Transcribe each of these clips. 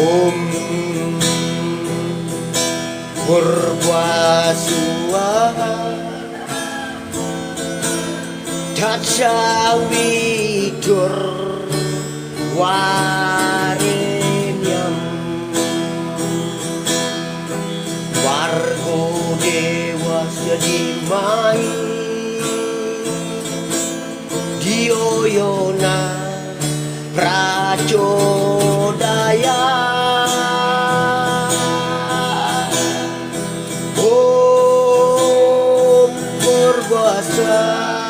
Om Purwaswaha Tatsawidur Warenyam Wargo Dewasya Dimai Dioyona Pracodaya Om Purwaswaha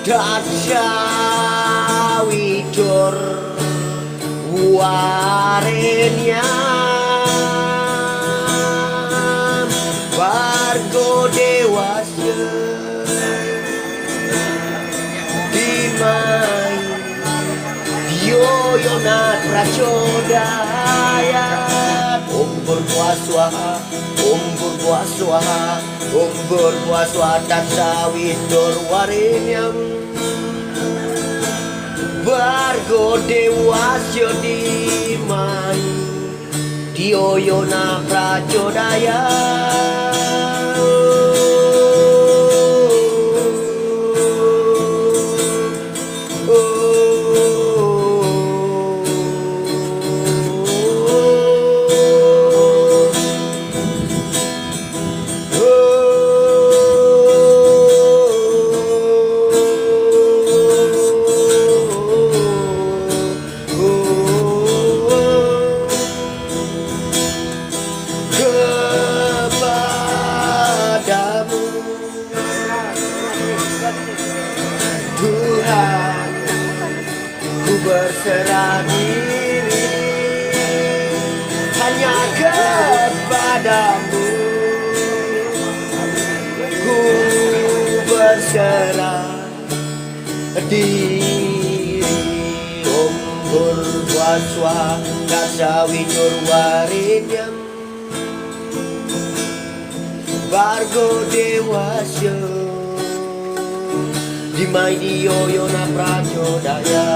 Tatsawidur Warenyam Wargo Dewasya Dimai Dioyona Pracodaya Om Purwaswaha Om Purwaswaha Om Purwaswaha Tatsawidur Warenyam Wargo Dewasya Dimai Dioyona Pracodaya Tuhan, ku berserah diri hanya kepadamu. Ku berserah diri. Om Purwaswaha Tatsawidur Warenyam Wargo Dewasya Dimai Dioyona Pracodaya